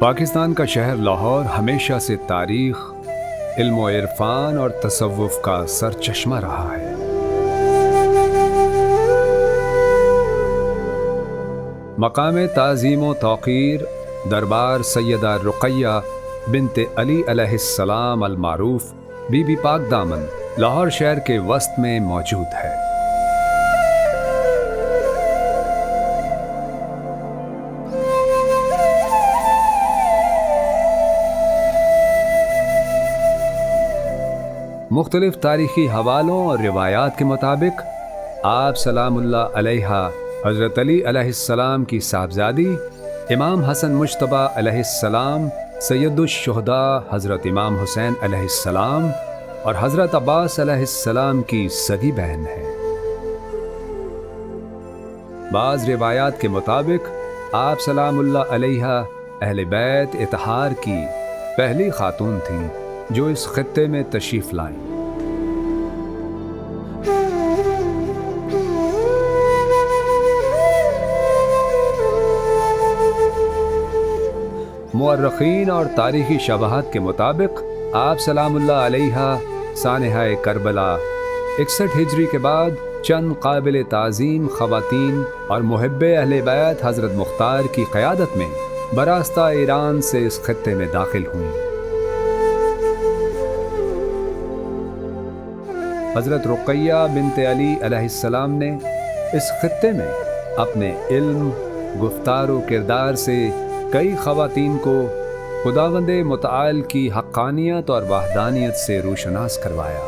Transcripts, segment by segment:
پاکستان کا شہر لاہور ہمیشہ سے تاریخ، علم و عرفان اور تصوف کا سرچشمہ رہا ہے۔ مقام تعظیم و توقیر دربار سیدہ رقیہ بنت علی علیہ السلام المعروف بی بی پاک دامن لاہور شہر کے وسط میں موجود ہے۔ مختلف تاریخی حوالوں اور روایات کے مطابق آپ سلام اللہ علیہا حضرت علی علیہ السلام کی صاحبزادی، امام حسن مجتبیٰ علیہ السلام، سید الشہداء حضرت امام حسین علیہ السلام اور حضرت عباس علیہ السلام کی سگی بہن ہے۔ بعض روایات کے مطابق آپ سلام اللہ علیہا اہل بیت اطہار کی پہلی خاتون تھیں جو اس خطے میں تشریف لائیں۔ مورخین اور تاریخی شواہد کے مطابق آپ سلام اللہ علیہا سانحہ کربلا 61 ہجری کے بعد چند قابل تعظیم خواتین اور محب اہل بیت حضرت مختار کی قیادت میں براستہ ایران سے اس خطے میں داخل ہوئیں۔ حضرت رقیہ بنت علی علیہ السلام نے اس خطے میں اپنے علم، گفتار و کردار سے کئی خواتین کو خداوند متعال کی حقانیت اور وحدانیت سے روشناس کروایا۔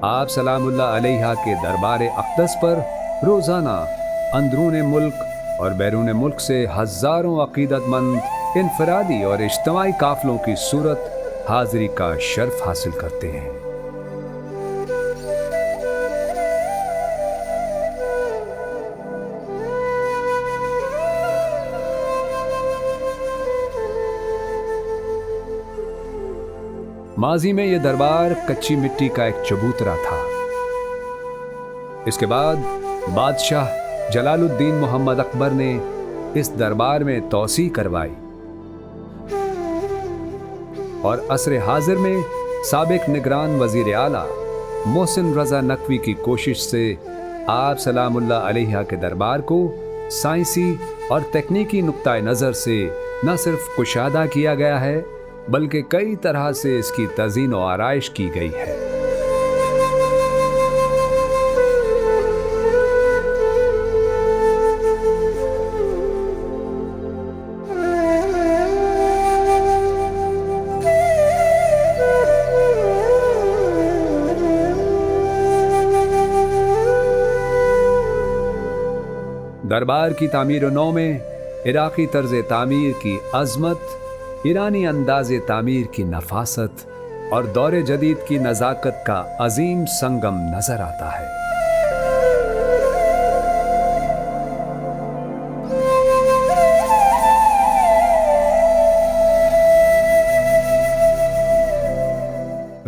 آپ سلام اللہ علیہا کے دربار اقدس پر روزانہ اندرون ملک اور بیرون ملک سے ہزاروں عقیدت مند انفرادی اور اجتماعی قافلوں کی صورت حاضری کا شرف حاصل کرتے ہیں۔ ماضی میں یہ دربار کچی مٹی کا ایک چبوترا تھا۔ اس کے بعد بادشاہ جلال الدین محمد اکبر نے اس دربار میں توسیع کروائی اور عصر حاضر میں سابق نگران وزیر اعلیٰ محسن رضا نقوی کی کوشش سے آپ سلام اللہ علیہا کے دربار کو سائنسی اور تکنیکی نقطۂ نظر سے نہ صرف کشادہ کیا گیا ہے بلکہ کئی طرح سے اس کی تزئین و آرائش کی گئی ہے۔ دربار کی تعمیر و نو میں عراقی طرز تعمیر کی عظمت، ایرانی انداز تعمیر کی نفاست اور دور جدید کی نزاکت کا عظیم سنگم نظر آتا ہے۔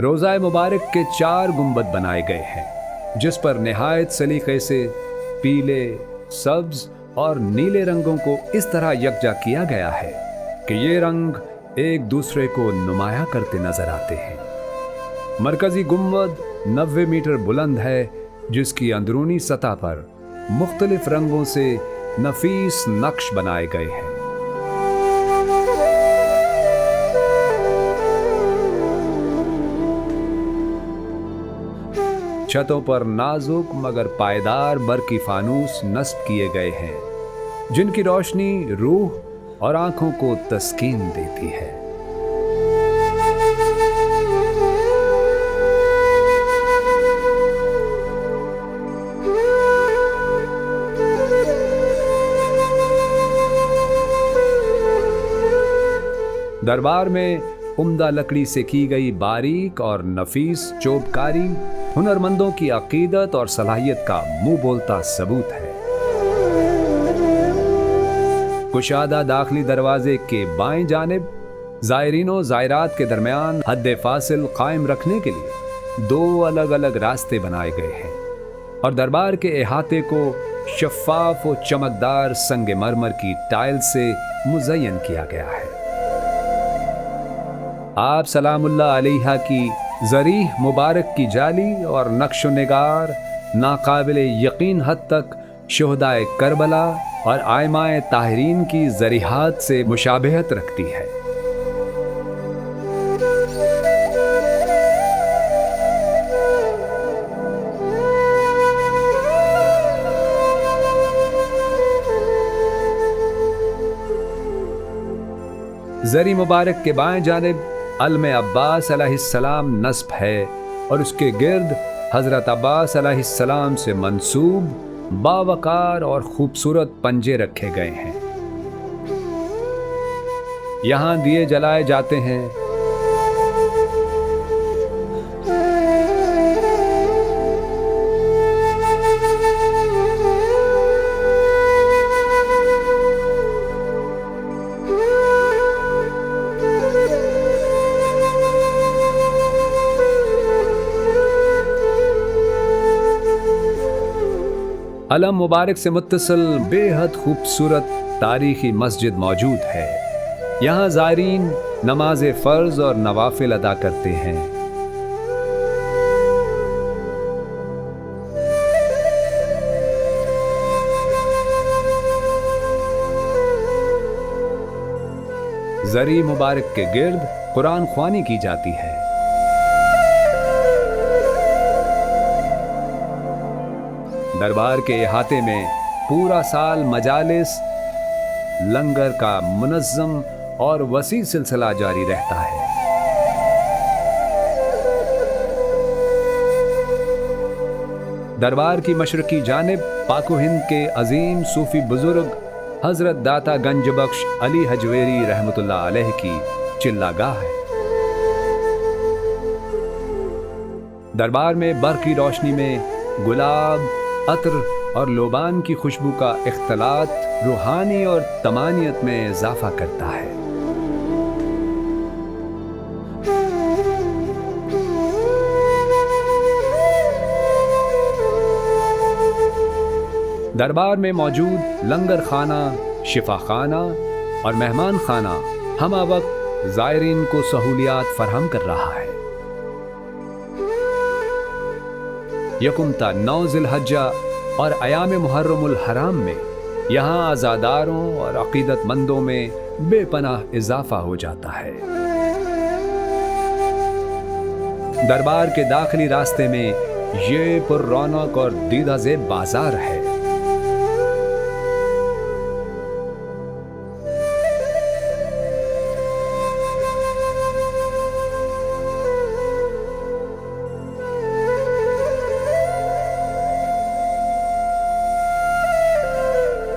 روضہ مبارک کے 4 گنبد بنائے گئے ہیں جس پر نہایت سلیقے سے پیلے، سبز اور نیلے رنگوں کو اس طرح یکجا کیا گیا ہے کہ یہ رنگ ایک دوسرے کو نمایاں کرتے نظر آتے ہیں۔ مرکزی گنبد 90 میٹر بلند ہے جس کی اندرونی سطح پر مختلف رنگوں سے نفیس نقش بنائے گئے ہیں۔ چھتوں پر نازک مگر پائیدار برقی فانوس نصب کیے گئے ہیں جن کی روشنی روح اور آنکھوں کو تسکین دیتی ہے۔ دربار میں عمدہ لکڑی سے کی گئی باریک اور نفیس چوبکاری ہنرمندوں کی عقیدت اور صلاحیت کا منہ بولتا ثبوت ہے۔ کشادہ داخلی دروازے کے بائیں جانب زائرین و زائرات کے درمیان حد فاصل قائم رکھنے کے لیے 2 الگ الگ راستے بنائے گئے ہیں اور دربار کے احاطے کو شفاف و چمکدار سنگ مرمر کی ٹائل سے مزین کیا گیا ہے۔ آپ سلام اللہ علیہ کی ذریح مبارک کی جالی اور نقش و نگار ناقابل یقین حد تک شہدائے کربلا اور آئمہ طاہرین کی ذریحات سے مشابہت رکھتی ہے۔ زری مبارک کے بائیں جانب علم عباس علیہ السلام نصب ہے اور اس کے گرد حضرت عباس علیہ السلام سے منسوب باوقار اور خوبصورت پنجے رکھے گئے ہیں۔ یہاں دیے جلائے جاتے ہیں۔ علم مبارک سے متصل بے حد خوبصورت تاریخی مسجد موجود ہے۔ یہاں زائرین نماز فرض اور نوافل ادا کرتے ہیں۔ زری مبارک کے گرد قرآن خوانی کی جاتی ہے۔ دربار کے احاطے میں پورا سال مجالس لنگر کا منظم اور وسیع سلسلہ جاری رہتا ہے۔ دربار کی مشرقی جانب پاک و ہند کے عظیم صوفی بزرگ حضرت داتا گنج بخش علی حجویری رحمۃ اللہ علیہ کی چلہ گاہ ہے۔ دربار میں برقی روشنی میں گلاب، عطر اور لوبان کی خوشبو کا اختلاط روحانی اور طمانینت میں اضافہ کرتا ہے۔ دربار میں موجود لنگر خانہ، شفا خانہ اور مہمان خانہ ہمہ وقت زائرین کو سہولیات فراہم کر رہا ہے۔ یکم تا 9 ذی الحجہ اور ایام محرم الحرام میں یہاں عزاداروں اور عقیدت مندوں میں بے پناہ اضافہ ہو جاتا ہے۔ دربار کے داخلی راستے میں یہ پر رونق اور دیدہ زیب بازار ہے۔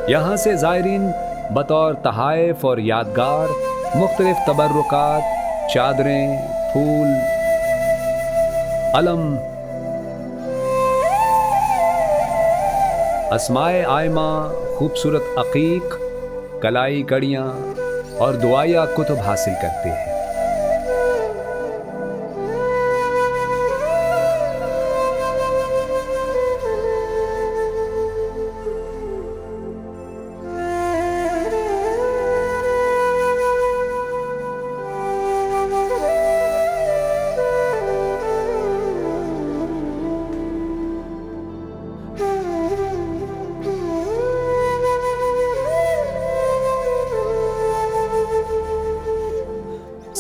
یہاں سے زائرین بطور تحائف اور یادگار مختلف تبرکات، چادریں، پھول، علم، اسمائے آئمہ، خوبصورت عقیق، کلائی کڑیاں اور دعائیہ کتب حاصل کرتے ہیں۔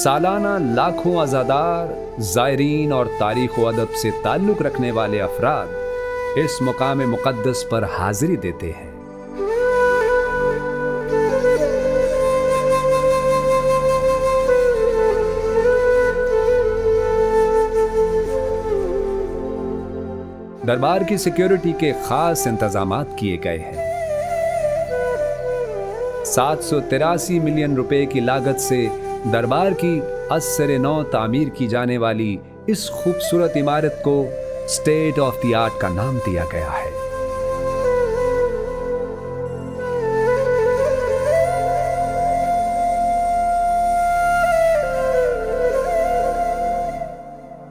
سالانہ لاکھوں عزادار، زائرین اور تاریخ و ادب سے تعلق رکھنے والے افراد اس مقام مقدس پر حاضری دیتے ہیں۔ دربار کی سیکیورٹی کے خاص انتظامات کیے گئے ہیں۔ 783 ملین روپے کی لاگت سے دربار کی عصر نو تعمیر کی جانے والی اس خوبصورت عمارت کو اسٹیٹ آف دی آرٹ کا نام دیا گیا ہے۔